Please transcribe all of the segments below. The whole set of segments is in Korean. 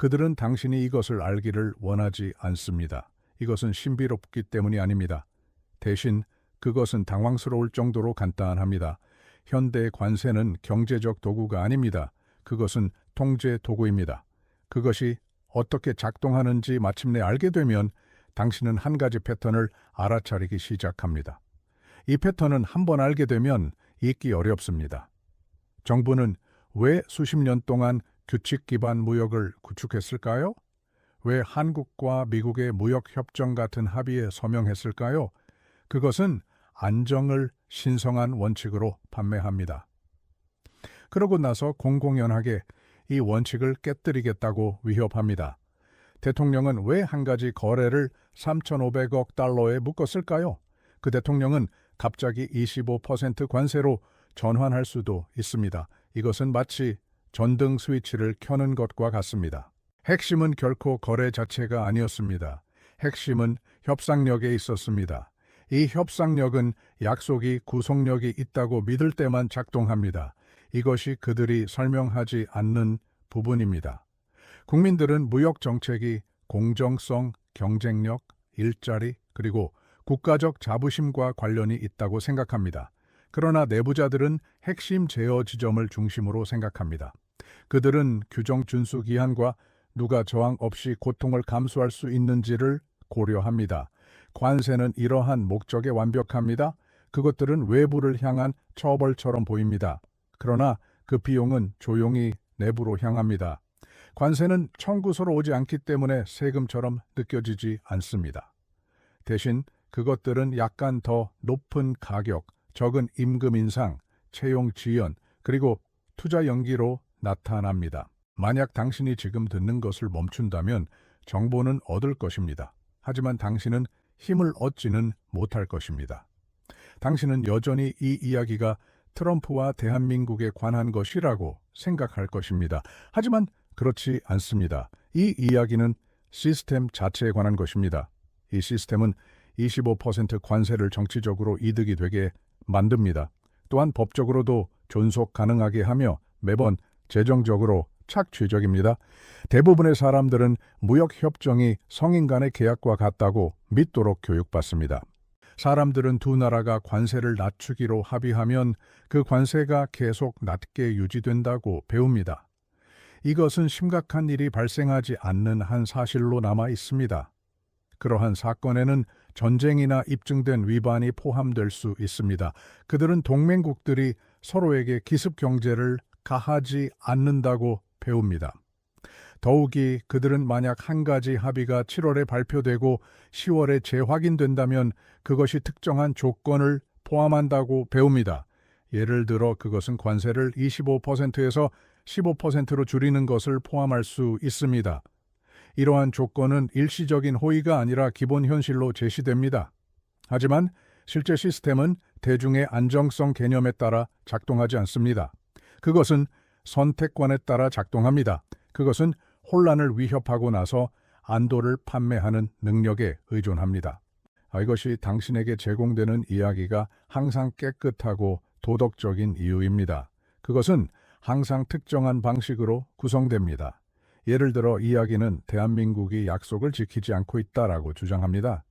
그들은 당신이 이것을 알기를 원하지 않습니다. 이것은 신비롭기 때문이 아닙니다. 대신 그것은 당황스러울 정도로 간단합니다. 현대의 관세는 경제적 도구가 아닙니다. 그것은 통제 도구입니다. 그것이 어떻게 작동하는지 마침내 알게 되면 당신은 한 가지 패턴을 알아차리기 시작합니다. 이 패턴은 한 번 알게 되면 잊기 어렵습니다. 정부는 왜 수십 년 동안 규칙 기반 무역을 구축했을까요? 왜 한국과 미국의 무역협정 같은 합의에 서명했을까요? 그것은 안정을 신성한 원칙으로 판매합니다. 그러고 나서 공공연하게 이 원칙을 깨뜨리겠다고 위협합니다. 대통령은 왜 한 가지 거래를 3,500억 달러에 묶었을까요? 그 대통령은 갑자기 25% 관세로 전환할 수도 있습니다. 이것은 마치 전등 스위치를 켜는 것과 같습니다. 핵심은 결코 거래 자체가 아니었습니다. 핵심은 협상력에 있었습니다. 이 협상력은 약속이 구속력이 있다고 믿을 때만 작동합니다. 이것이 그들이 설명하지 않는 부분입니다. 국민들은 무역 정책이 공정성, 경쟁력, 일자리, 그리고 국가적 자부심과 관련이 있다고 생각합니다. 그러나 내부자들은 핵심 제어 지점을 중심으로 생각합니다. 그들은 규정 준수 기한과 누가 저항 없이 고통을 감수할 수 있는지를 고려합니다. 관세는 이러한 목적에 완벽합니다. 그것들은 외부를 향한 처벌처럼 보입니다. 그러나 그 비용은 조용히 내부로 향합니다. 관세는 청구서로 오지 않기 때문에 세금처럼 느껴지지 않습니다. 대신 그것들은 약간 더 높은 가격, 적은 임금 인상, 채용 지연, 그리고 투자 연기로 나타납니다. 만약 당신이 지금 듣는 것을 멈춘다면 정보는 얻을 것입니다. 하지만 당신은 힘을 얻지는 못할 것입니다. 당신은 여전히 이 이야기가 트럼프와 대한민국에 관한 것이라고 생각할 것입니다. 하지만 그렇지 않습니다. 이 이야기는 시스템 자체에 관한 것입니다. 이 시스템은 25% 관세를 정치적으로 이득이 되게 만듭니다. 또한 법적으로도 존속 가능하게 하며 매번 재정적으로 착취적입니다. 대부분의 사람들은 무역협정이 성인 간의 계약과 같다고 믿도록 교육받습니다. 사람들은 두 나라가 관세를 낮추기로 합의하면 그 관세가 계속 낮게 유지된다고 배웁니다. 이것은 심각한 일이 발생하지 않는 한 사실로 남아 있습니다. 그러한 사건에는 전쟁이나 입증된 위반이 포함될 수 있습니다. 그들은 동맹국들이 서로에게 기습 경제를 가하지 않는다고 배웁니다. 더욱이 그들은 만약 한 가지 합의가 7월에 발표되고 10월에 재확인된다면 그것이 특정한 조건을 포함한다고 배웁니다. 예를 들어 그것은 관세를 25%에서 15%로 줄이는 것을 포함할 수 있습니다. 이러한 조건은 일시적인 호의가 아니라 기본 현실로 제시됩니다. 하지만 실제 시스템은 대중의 안정성 개념에 따라 작동하지 않습니다. 그것은 선택관에 따라 작동합니다. 그것은 혼란을 위협하고 나서 안도를 판매하는 능력에 의존합니다. 이것이 당신에게 제공되는 이야기가 항상 깨끗하고 도덕적인 이유입니다. 그것은 항상 특정한 방식으로 구성됩니다. 예를 들어 이야기는 대한민국이 약속을 지키지 않고 있다라고 주장합니다.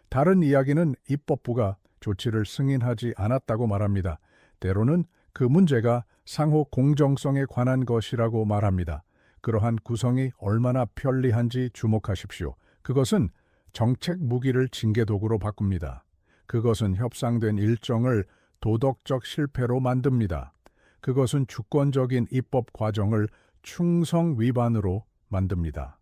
다른 이야기는 입법부가 조치를 승인하지 않았다고 말합니다. 때로는 그 문제가 상호 공정성에 관한 것이라고 말합니다. 그러한 구성이 얼마나 편리한지 주목하십시오. 그것은 정책 무기를 징계도구로 바꿉니다. 그것은 협상된 일정을 도덕적 실패로 만듭니다. 그것은 주권적인 입법 과정을 충성 위반으로 만듭니다.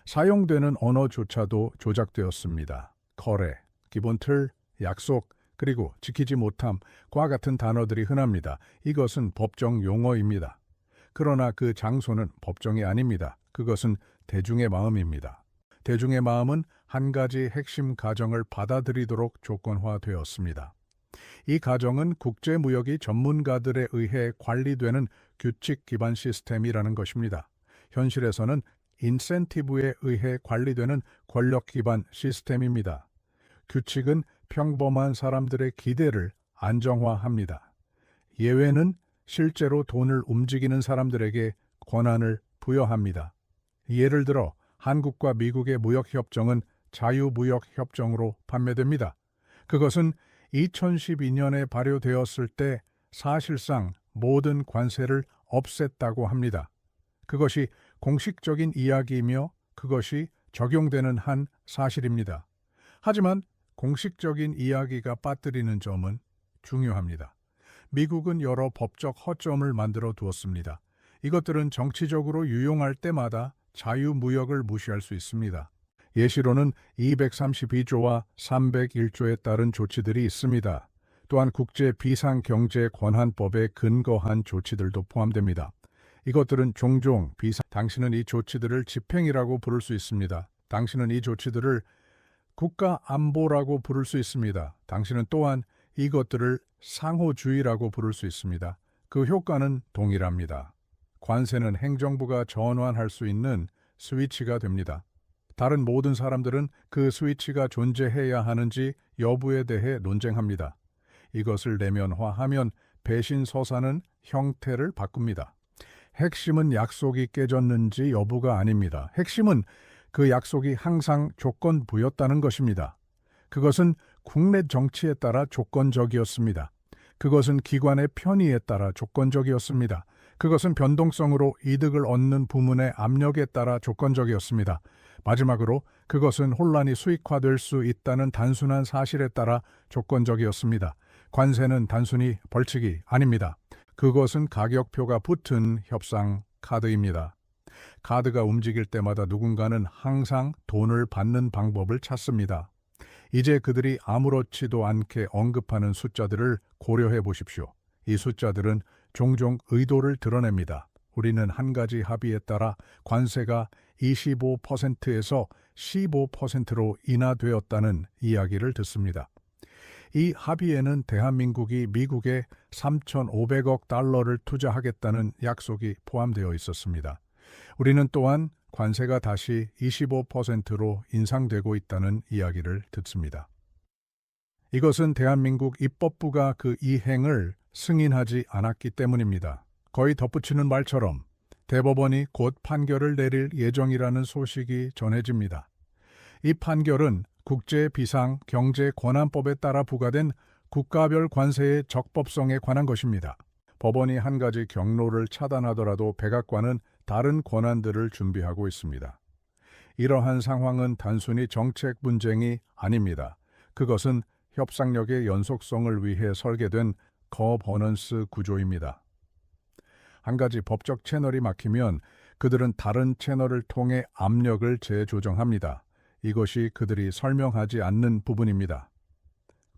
사용되는 언어조차도 조작되었습니다. 거래, 기본 틀, 약속, 그리고 지키지 못함과 같은 단어들이 흔합니다. 이것은 법정 용어입니다. 그러나 그 장소는 법정이 아닙니다. 그것은 대중의 마음입니다. 대중의 마음은 한 가지 핵심 가정을 받아들이도록 조건화되었습니다. 이 가정은 국제무역이 전문가들에 의해 관리되는 규칙 기반 시스템이라는 것입니다. 현실에서는 인센티브에 의해 관리되는 권력 기반 시스템입니다. 규칙은 평범한 사람들의 기대를 안정화합니다. 예외는 실제로 돈을 움직이는 사람들에게 권한을 부여합니다. 예를 들어 한국과 미국의 무역협정은 자유무역협정으로 판매됩니다. 그것은 2012년에 발효되었을 때 사실상 모든 관세를 없앴다고 합니다. 그것이 공식적인 이야기이며 그것이 적용되는 한 사실입니다. 하지만 공식적인 이야기가 빠뜨리는 점은 중요합니다. 미국은 여러 법적 허점을 만들어 두었습니다. 이것들은 정치적으로 유용할 때마다 자유무역을 무시할 수 있습니다. 예시로는 232조와 301조에 따른 조치들이 있습니다. 또한 국제비상경제권한법에 근거한 조치들도 포함됩니다. 이것들은 종종 당신은 이 조치들을 집행이라고 부를 수 있습니다. 당신은 이 조치들을 국가안보라고 부를 수 있습니다. 당신은 또한 이것들을 상호주의라고 부를 수 있습니다. 그 효과는 동일합니다. 관세는 행정부가 전환할 수 있는 스위치가 됩니다. 다른 모든 사람들은 그 스위치가 존재해야 하는지 여부에 대해 논쟁합니다. 이것을 내면화하면 배신 서사는 형태를 바꿉니다. 핵심은 약속이 깨졌는지 여부가 아닙니다. 핵심은 그 약속이 항상 조건부였다는 것입니다. 그것은 국내 정치에 따라 조건적이었습니다. 그것은 기관의 편의에 따라 조건적이었습니다. 그것은 변동성으로 이득을 얻는 부문의 압력에 따라 조건적이었습니다. 마지막으로 그것은 혼란이 수익화될 수 있다는 단순한 사실에 따라 조건적이었습니다. 관세는 단순히 벌칙이 아닙니다. 그것은 가격표가 붙은 협상 카드입니다. 카드가 움직일 때마다 누군가는 항상 돈을 받는 방법을 찾습니다. 이제 그들이 아무렇지도 않게 언급하는 숫자들을 고려해 보십시오. 이 숫자들은 종종 의도를 드러냅니다. 우리는 한 가지 합의에 따라 관세가 25%에서 15%로 인하되었다는 이야기를 듣습니다. 이 합의에는 대한민국이 미국에 3,500억 달러를 투자하겠다는 약속이 포함되어 있었습니다. 우리는 또한 관세가 다시 25%로 인상되고 있다는 이야기를 듣습니다. 이것은 대한민국 입법부가 그 이행을 승인하지 않았기 때문입니다. 거의 덧붙이는 말처럼 대법원이 곧 판결을 내릴 예정이라는 소식이 전해집니다. 이 판결은 국제비상경제권한법에 따라 부과된 국가별 관세의 적법성에 관한 것입니다. 법원이 한 가지 경로를 차단하더라도 백악관은 다른 권한들을 준비하고 있습니다. 이러한 상황은 단순히 정책 분쟁이 아닙니다. 그것은 협상력의 연속성을 위해 설계된 거버넌스 구조입니다. 한 가지 법적 채널이 막히면 그들은 다른 채널을 통해 압력을 재조정합니다. 이것이 그들이 설명하지 않는 부분입니다.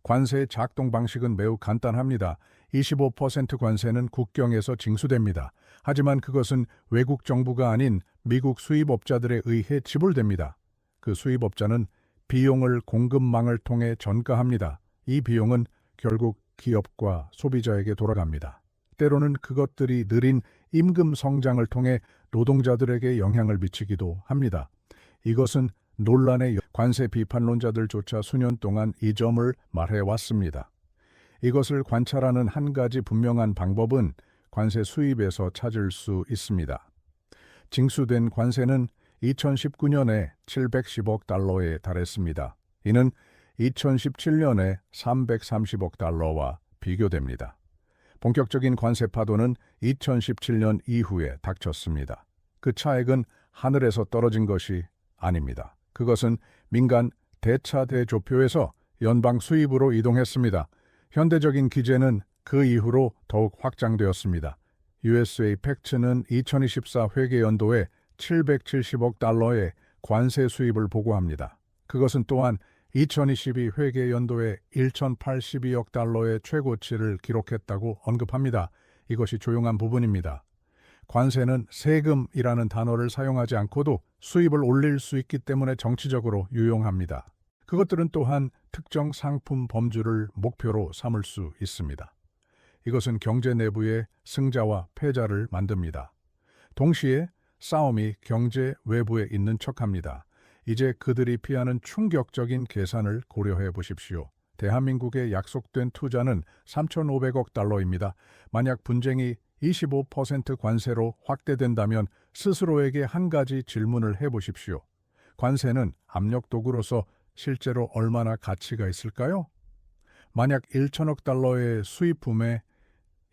관세의 작동 방식은 매우 간단합니다. 25% 관세는 국경에서 징수됩니다. 하지만 그것은 외국 정부가 아닌 미국 수입업자들에 의해 지불됩니다. 그 수입업자는 비용을 공급망을 통해 전가합니다. 이 비용은 결국 기업과 소비자에게 돌아갑니다. 때로는 그것들이 느린 임금 성장을 통해 노동자들에게 영향을 미치기도 합니다. 이것은 논란의 관세 비판론자들조차 수년 동안 이 점을 말해왔습니다. 이것을 관찰하는 한 가지 분명한 방법은 관세 수입에서 찾을 수 있습니다. 징수된 관세는 2019년에 710억 달러에 달했습니다. 이는 2017년에 330억 달러와 비교됩니다. 본격적인 관세 파도는 2017년 이후에 닥쳤습니다. 그 차액은 하늘에서 떨어진 것이 아닙니다. 그것은 민간 대차 대조표에서 연방 수입으로 이동했습니다. 현대적인 기재는 그 이후로 더욱 확장되었습니다. USA 팩트는 2024 회계연도에 770억 달러의 관세 수입을 보고합니다. 그것은 또한 2022 회계연도에 1,082억 달러의 최고치를 기록했다고 언급합니다. 이것이 조용한 부분입니다. 관세는 세금이라는 단어를 사용하지 않고도 수입을 올릴 수 있기 때문에 정치적으로 유용합니다. 그것들은 또한 특정 상품 범주를 목표로 삼을 수 있습니다. 이것은 경제 내부의 승자와 패자를 만듭니다. 동시에 싸움이 경제 외부에 있는 척합니다. 이제 그들이 피하는 충격적인 계산을 고려해 보십시오. 대한민국에 약속된 투자는 3,500억 달러입니다. 만약 분쟁이 25% 관세로 확대된다면 스스로에게 한 가지 질문을 해보십시오. 관세는 압력 도구로서 실제로 얼마나 가치가 있을까요? 만약 1천억 달러의 수입품에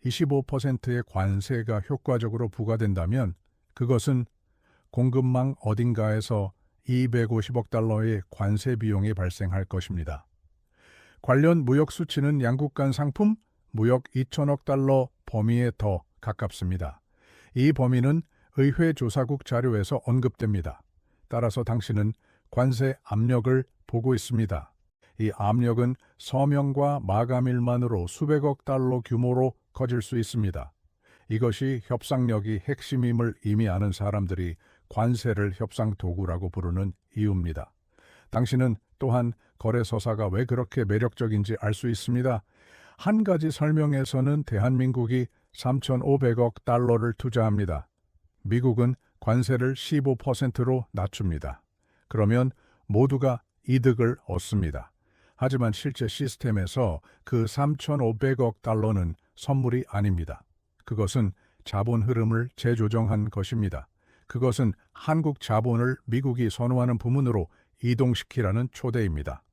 25%의 관세가 효과적으로 부과된다면 그것은 공급망 어딘가에서 250억 달러의 관세 비용이 발생할 것입니다. 관련 무역 수치는 양국 간 상품 무역 2천억 달러 범위에 더 가깝습니다. 이 범위는 의회 조사국 자료에서 언급됩니다. 따라서 당신은 관세 압력을 보고 있습니다. 이 압력은 서명과 마감일만으로 수백억 달러 규모로 커질 수 있습니다. 이것이 협상력이 핵심임을 이미 아는 사람들이 관세를 협상 도구라고 부르는 이유입니다. 당신은 또한 거래소사가 왜 그렇게 매력적인지 알 수 있습니다. 한 가지 설명에서는 대한민국이 3,500억 달러를 투자합니다. 미국은 관세를 15%로 낮춥니다. 그러면 모두가 이득을 얻습니다. 하지만 실제 시스템에서 그 3,500억 달러는 선물이 아닙니다. 그것은 자본 흐름을 재조정한 것입니다. 그것은 한국 자본을 미국이 선호하는 부문으로 이동시키라는 초대입니다.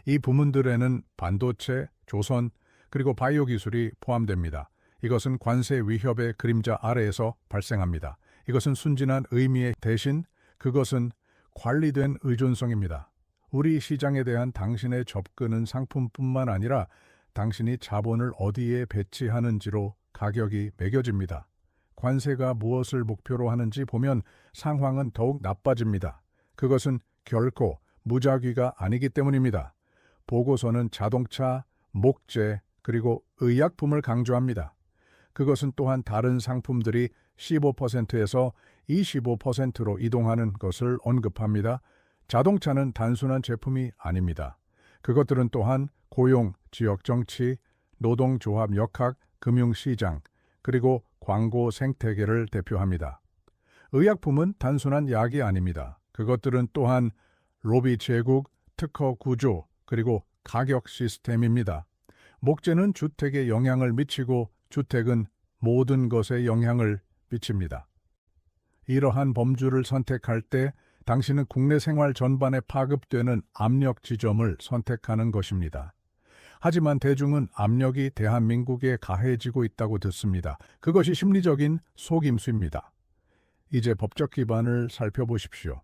이 부문들에는 반도체, 조선, 그리고 바이오 기술이 포함됩니다. 이것은 관세 위협의 그림자 아래에서 발생합니다. 이것은 순진한 의미의 대신 그것은 관리된 의존성입니다. 우리 시장에 대한 당신의 접근은 상품뿐만 아니라 당신이 자본을 어디에 배치하는지로 가격이 매겨집니다. 관세가 무엇을 목표로 하는지 보면 상황은 더욱 나빠집니다. 그것은 결코 무작위가 아니기 때문입니다. 보고서는 자동차, 목재, 그리고 의약품을 강조합니다. 그것은 또한 다른 상품들이 15%에서 25%로 이동하는 것을 언급합니다. 자동차는 단순한 제품이 아닙니다. 그것들은 또한 고용, 지역정치, 노동조합 역학, 금융시장, 그리고 광고 생태계를 대표합니다. 의약품은 단순한 약이 아닙니다. 그것들은 또한 로비 제국, 특허 구조, 그리고 가격 시스템입니다. 목재는 주택에 영향을 미치고 주택은 모든 것에 영향을 미칩니다. 이러한 범주를 선택할 때 당신은 국내 생활 전반에 파급되는 압력 지점을 선택하는 것입니다. 하지만 대중은 압력이 대한민국에 가해지고 있다고 듣습니다. 그것이 심리적인 속임수입니다. 이제 법적 기반을 살펴보십시오.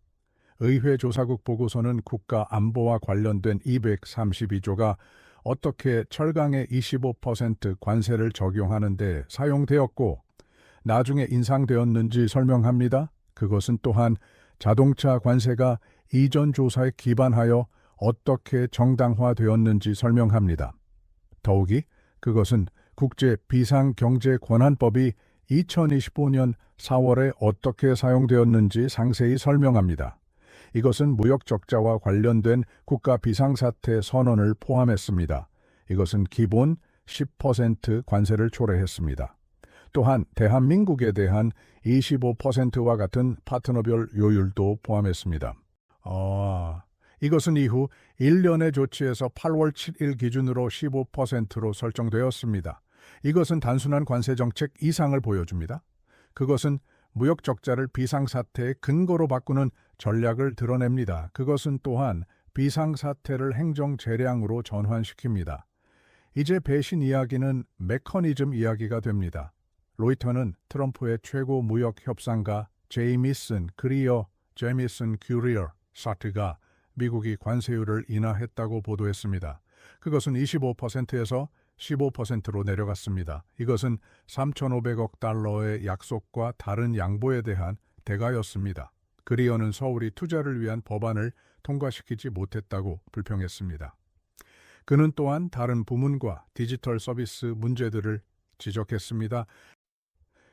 의회 조사국 보고서는 국가 안보와 관련된 232조가 어떻게 철강의 25% 관세를 적용하는 데 사용되었고 나중에 인상되었는지 설명합니다. 그것은 또한 자동차 관세가 이전 조사에 기반하여 어떻게 정당화되었는지 설명합니다. 더욱이 그것은 국제 비상경제권한법이 2025년 4월에 어떻게 사용되었는지 상세히 설명합니다. 이것은 무역 적자와 관련된 국가 비상사태 선언을 포함했습니다. 이것은 기본 10% 관세를 초래했습니다. 또한 대한민국에 대한 25%와 같은 파트너별 요율도 포함했습니다. 이것은 이후 1년의 조치에서 8월 7일 기준으로 15%로 설정되었습니다. 이것은 단순한 관세 정책 이상을 보여줍니다. 그것은 무역 적자를 비상사태의 근거로 바꾸는 전략을 드러냅니다. 그것은 또한 비상사태를 행정재량으로 전환시킵니다. 이제 배신 이야기는 메커니즘 이야기가 됩니다. 로이터는 트럼프의 최고 무역 협상가 제이미슨 그리어 제미슨 큐리어 사트가 미국이 관세율을 인하했다고 보도했습니다. 그것은 25%에서 15%로 내려갔습니다. 이것은 3,500억 달러의 약속과 다른 양보에 대한 대가였습니다. 그리어는 서울이 투자를 위한 법안을 통과시키지 못했다고 불평했습니다. 그는 또한 다른 부문과 디지털 서비스 문제들을 지적했습니다.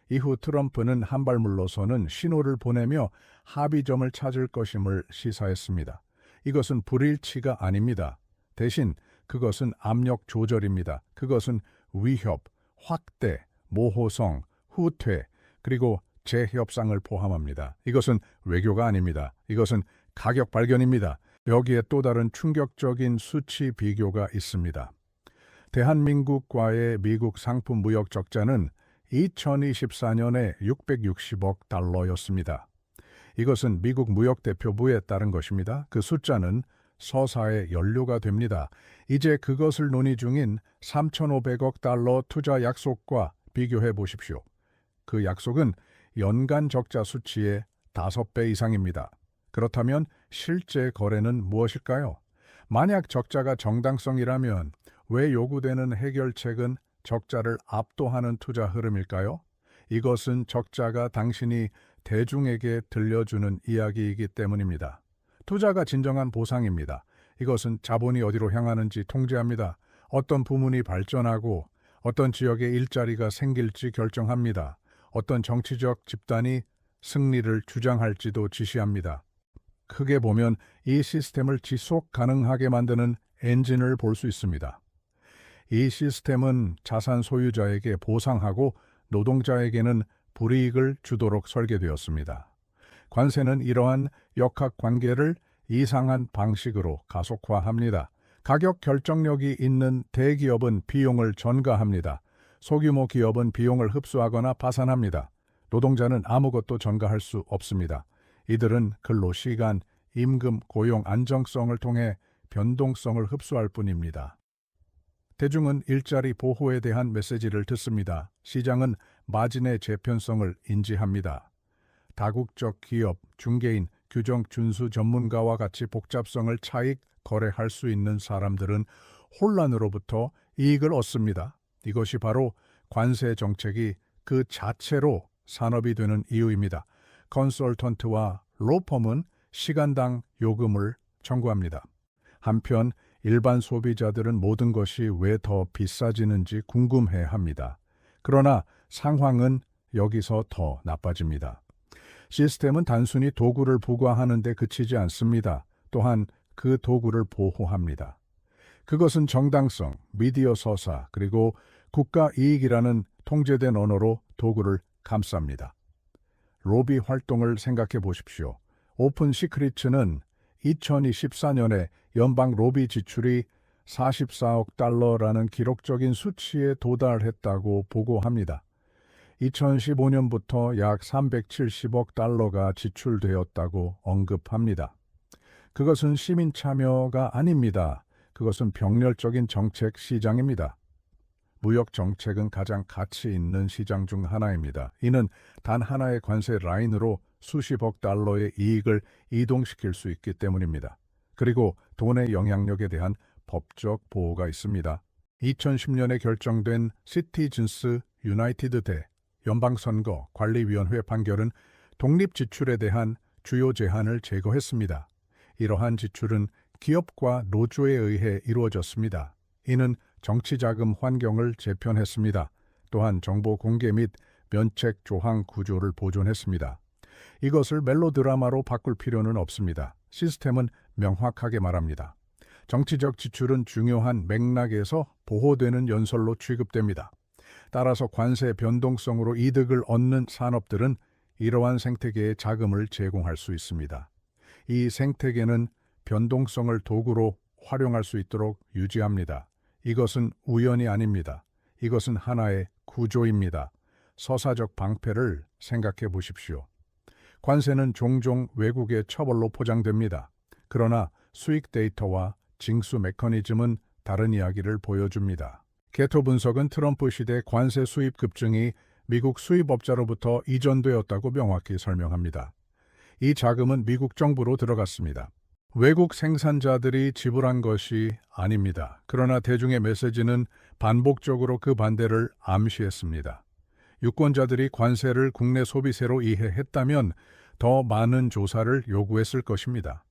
이후 트럼프는 한 발 물러서는 신호를 보내며 합의점을 찾을 것임을 시사했습니다. 이것은 불일치가 아닙니다. 대신 그것은 압력 조절입니다. 그것은 위협, 확대, 모호성, 후퇴, 그리고 재협상을 포함합니다. 이것은 외교가 아닙니다. 이것은 가격 발견입니다. 여기에 또 다른 충격적인 수치 비교가 있습니다. 대한민국과의 미국 상품 무역 적자는 2024년에 660억 달러였습니다. 이것은 미국 무역대표부에 따른 것입니다. 그 숫자는 서사의 연료가 됩니다. 이제 그것을 논의 중인 3,500억 달러 투자 약속과 비교해 보십시오. 그 약속은 연간 적자 수치의 5배 이상입니다. 그렇다면 실제 거래는 무엇일까요? 만약 적자가 정당성이라면 왜 요구되는 해결책은 적자를 압도하는 투자 흐름일까요? 이것은 적자가 당신이 대중에게 들려주는 이야기이기 때문입니다. 투자가 진정한 보상입니다. 이것은 자본이 어디로 향하는지 통제합니다. 어떤 부문이 발전하고 어떤 지역에 일자리가 생길지 결정합니다. 어떤 정치적 집단이 승리를 주장할지도 지시합니다. 크게 보면 이 시스템을 지속 가능하게 만드는 엔진을 볼 수 있습니다. 이 시스템은 자산 소유자에게 보상하고 노동자에게는 불이익을 주도록 설계되었습니다. 관세는 이러한 역학관계를 이상한 방식으로 가속화합니다. 가격 결정력이 있는 대기업은 비용을 전가합니다. 소규모 기업은 비용을 흡수하거나 파산합니다. 노동자는 아무것도 전가할 수 없습니다. 이들은 근로 시간, 임금, 고용 안정성을 통해 변동성을 흡수할 뿐입니다. 대중은 일자리 보호에 대한 메시지를 듣습니다. 시장은 마진의 재편성을 인지합니다. 다국적 기업, 중개인, 규정 준수 전문가와 같이 복잡성을 차익 거래할 수 있는 사람들은 혼란으로부터 이익을 얻습니다. 이것이 바로 관세 정책이 그 자체로 산업이 되는 이유입니다. 컨설턴트와 로펌은 시간당 요금을 청구합니다. 한편 일반 소비자들은 모든 것이 왜 더 비싸지는지 궁금해합니다. 그러나 상황은 여기서 더 나빠집니다. 시스템은 단순히 도구를 부과하는 데 그치지 않습니다. 또한 그 도구를 보호합니다. 그것은 정당성, 미디어 서사, 그리고 국가 이익이라는 통제된 언어로 도구를 감쌉니다. 로비 활동을 생각해 보십시오. 오픈 시크릿츠는 2024년에 연방 로비 지출이 44억 달러라는 기록적인 수치에 도달했다고 보고합니다. 2015년부터 약 370억 달러가 지출되었다고 언급합니다. 그것은 시민 참여가 아닙니다. 그것은 병렬적인 정책 시장입니다. 무역 정책은 가장 가치 있는 시장 중 하나입니다. 이는 단 하나의 관세 라인으로 수십억 달러의 이익을 이동시킬 수 있기 때문입니다. 그리고 돈의 영향력에 대한 법적 보호가 있습니다. 2010년에 결정된 시티즌스 유나이티드 대 연방선거 관리위원회 판결은 독립 지출에 대한 주요 제한을 제거했습니다. 이러한 지출은 기업과 노조에 의해 이루어졌습니다. 이는 정치자금 환경을 재편했습니다. 또한 정보 공개 및 면책 조항 구조를 보존했습니다. 이것을 멜로드라마로 바꿀 필요는 없습니다. 시스템은 명확하게 말합니다. 정치적 지출은 중요한 맥락에서 보호되는 연설로 취급됩니다. 따라서 관세 변동성으로 이득을 얻는 산업들은 이러한 생태계에 자금을 제공할 수 있습니다. 이 생태계는 변동성을 도구로 활용할 수 있도록 유지합니다. 이것은 우연이 아닙니다. 이것은 하나의 구조입니다. 서사적 방패를 생각해 보십시오. 관세는 종종 외국의 처벌로 포장됩니다. 그러나 수익 데이터와 징수 메커니즘은 다른 이야기를 보여줍니다. 개토 분석은 트럼프 시대 관세 수입 급증이 미국 수입업자로부터 이전되었다고 명확히 설명합니다. 이 자금은 미국 정부로 들어갔습니다. 외국 생산자들이 지불한 것이 아닙니다. 그러나 대중의 메시지는 반복적으로 그 반대를 암시했습니다. 유권자들이 관세를 국내 소비세로 이해했다면 더 많은 조사를 요구했을 것입니다.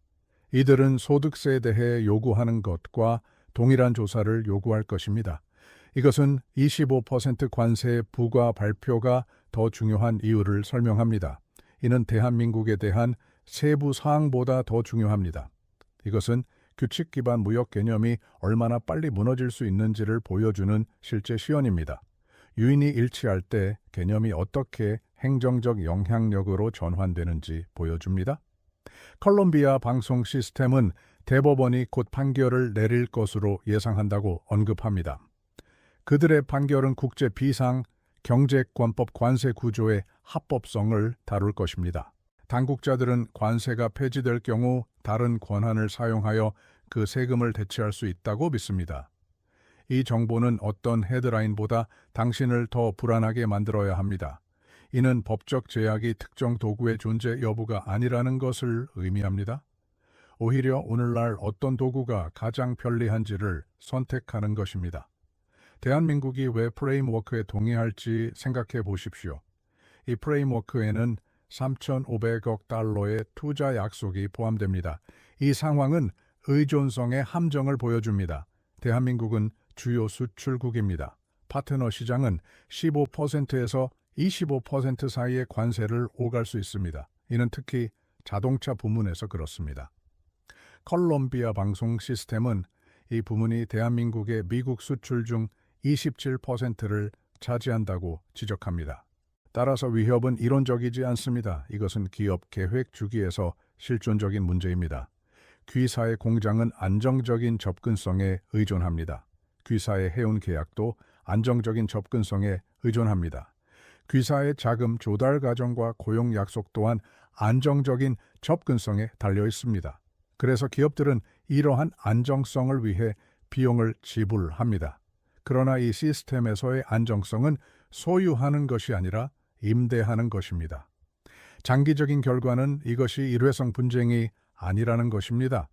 이들은 소득세에 대해 요구하는 것과 동일한 조사를 요구할 것입니다. 이것은 25% 관세 부과 발표가 더 중요한 이유를 설명합니다. 이는 대한민국에 대한 세부 사항보다 더 중요합니다. 이것은 규칙 기반 무역 개념이 얼마나 빨리 무너질 수 있는지를 보여주는 실제 시연입니다. 유인이 일치할 때 개념이 어떻게 행정적 영향력으로 전환되는지 보여줍니다. 컬럼비아 방송 시스템은 대법원이 곧 판결을 내릴 것으로 예상한다고 언급합니다. 그들의 판결은 국제 비상 경제권법 관세 구조의 합법성을 다룰 것입니다. 당국자들은 관세가 폐지될 경우 다른 권한을 사용하여 그 세금을 대체할 수 있다고 믿습니다. 이 정보는 어떤 헤드라인보다 당신을 더 불안하게 만들어야 합니다. 이는 법적 제약이 특정 도구의 존재 여부가 아니라는 것을 의미합니다. 오히려 오늘날 어떤 도구가 가장 편리한지를 선택하는 것입니다. 대한민국이 왜 프레임워크에 동의할지 생각해 보십시오. 이 프레임워크에는 3,500억 달러의 투자 약속이 포함됩니다. 이 상황은 의존성의 함정을 보여줍니다. 대한민국은 주요 수출국입니다. 파트너 시장은 15%에서 25% 사이의 관세를 오갈 수 있습니다. 이는 특히 자동차 부문에서 그렇습니다. 컬럼비아 방송 시스템은 이 부문이 대한민국의 미국 수출 중 27%를 차지한다고 지적합니다. 따라서 위협은 이론적이지 않습니다. 이것은 기업 계획 주기에서 실존적인 문제입니다. 귀사의 공장은 안정적인 접근성에 의존합니다. 귀사의 해운 계약도 안정적인 접근성에 의존합니다. 귀사의 자금 조달 과정과 고용 약속 또한 안정적인 접근성에 달려 있습니다. 그래서 기업들은 이러한 안정성을 위해 비용을 지불합니다. 그러나 이 시스템에서의 안정성은 소유하는 것이 아니라 임대하는 것입니다. 장기적인 결과는 이것이 일회성 분쟁이 아니라는 것입니다.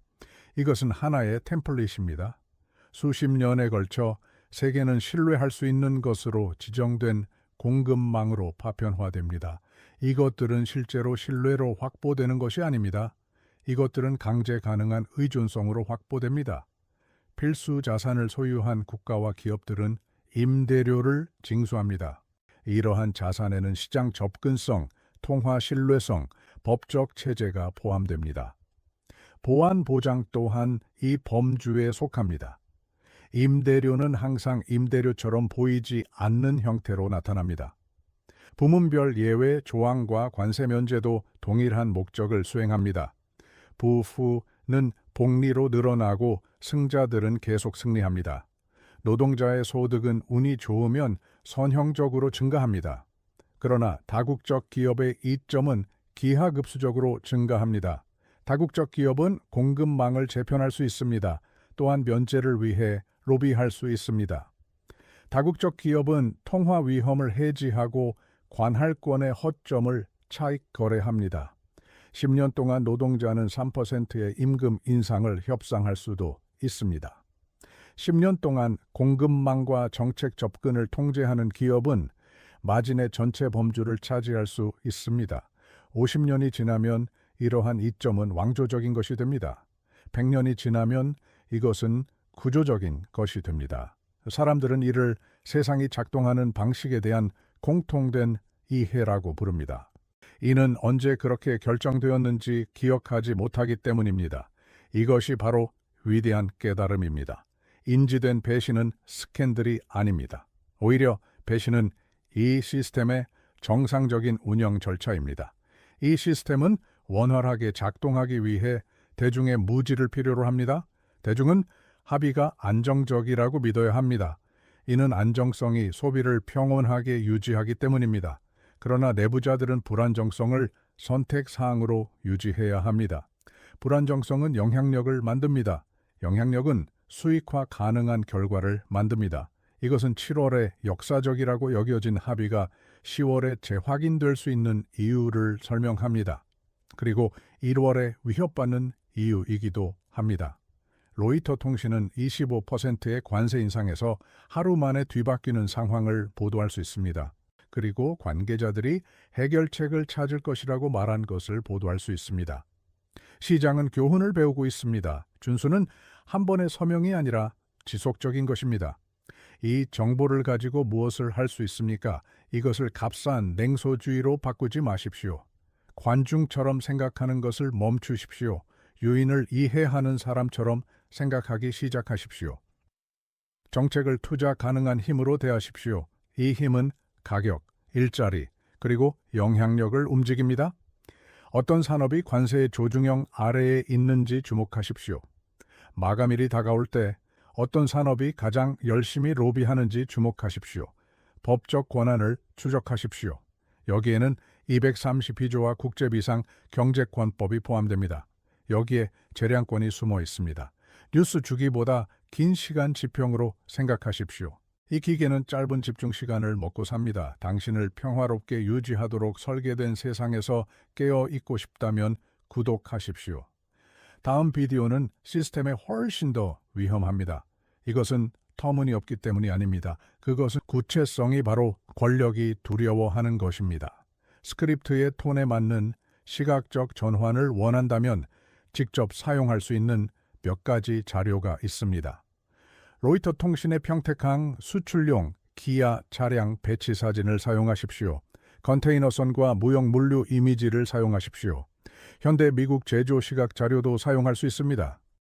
이것은 하나의 템플릿입니다. 수십 년에 걸쳐 세계는 신뢰할 수 있는 것으로 지정된 공급망으로 파편화됩니다. 이것들은 실제로 신뢰로 확보되는 것이 아닙니다. 이것들은 강제 가능한 의존성으로 확보됩니다. 필수 자산을 소유한 국가와 기업들은 임대료를 징수합니다. 이러한 자산에는 시장 접근성, 통화 신뢰성, 법적 체제가 포함됩니다. 보안 보장 또한 이 범주에 속합니다. 임대료는 항상 임대료처럼 보이지 않는 형태로 나타납니다. 부문별 예외 조항과 관세 면제도 동일한 목적을 수행합니다. 부후는 복리로 늘어나고 승자들은 계속 승리합니다. 노동자의 소득은 운이 좋으면 선형적으로 증가합니다. 그러나 다국적 기업의 이점은 기하급수적으로 증가합니다. 다국적 기업은 공급망을 재편할 수 있습니다. 또한 면제를 위해 로비할 수 있습니다. 다국적 기업은 통화 위험을 해지하고 관할권의 허점을 차익 거래합니다. 10년 동안 노동자는 3%의 임금 인상을 협상할 수도 있습니다. 10년 동안 공급망과 정책 접근을 통제하는 기업은 마진의 전체 범주를 차지할 수 있습니다. 50년이 지나면 이러한 이점은 왕조적인 것이 됩니다. 100년이 지나면 이것은 구조적인 것이 됩니다. 사람들은 이를 세상이 작동하는 방식에 대한 공통된 이해라고 부릅니다. 이는 언제 그렇게 결정되었는지 기억하지 못하기 때문입니다. 이것이 바로 위대한 깨달음입니다. 인지된 배신은 스캔들이 아닙니다. 오히려 배신은 이 시스템의 정상적인 운영 절차입니다. 이 시스템은 원활하게 작동하기 위해 대중의 무지를 필요로 합니다. 대중은 합의가 안정적이라고 믿어야 합니다. 이는 안정성이 소비를 평온하게 유지하기 때문입니다. 그러나 내부자들은 불안정성을 선택사항으로 유지해야 합니다. 불안정성은 영향력을 만듭니다. 영향력은 수익화 가능한 결과를 만듭니다. 이것은 7월에 역사적이라고 여겨진 합의가 10월에 재확인될 수 있는 이유를 설명합니다. 그리고 1월에 위협받는 이유이기도 합니다. 로이터 통신은 25%의 관세 인상에서 하루 만에 뒤바뀌는 상황을 보도할 수 있습니다. 그리고 관계자들이 해결책을 찾을 것이라고 말한 것을 보도할 수 있습니다. 시장은 교훈을 배우고 있습니다. 준수는 한 번의 서명이 아니라 지속적인 것입니다. 이 정보를 가지고 무엇을 할 수 있습니까? 이것을 값싼 냉소주의로 바꾸지 마십시오. 관중처럼 생각하는 것을 멈추십시오. 유인을 이해하는 사람처럼 생각하기 시작하십시오. 정책을 투자 가능한 힘으로 대하십시오. 이 힘은 가격, 일자리, 그리고 영향력을 움직입니다. 어떤 산업이 관세의 조중형 아래에 있는지 주목하십시오. 마감일이 다가올 때 어떤 산업이 가장 열심히 로비하는지 주목하십시오. 법적 권한을 추적하십시오. 여기에는 232조와 국제비상 경제권법이 포함됩니다. 여기에 재량권이 숨어 있습니다. 뉴스 주기보다 긴 시간 지평으로 생각하십시오. 이 기계는 짧은 집중 시간을 먹고 삽니다. 당신을 평화롭게 유지하도록 설계된 세상에서 깨어 있고 싶다면 구독하십시오. 다음 비디오는 시스템에 훨씬 더 위험합니다. 이것은 터무니없기 때문이 아닙니다. 그것은 구체성이 바로 권력이 두려워하는 것입니다. 스크립트의 톤에 맞는 시각적 전환을 원한다면 직접 사용할 수 있는 몇 가지 자료가 있습니다. 로이터 통신의 평택항 수출용 기아 차량 배치 사진을 사용하십시오. 컨테이너선과 무역 물류 이미지를 사용하십시오. 현대 미국 제조 시각 자료도 사용할 수 있습니다.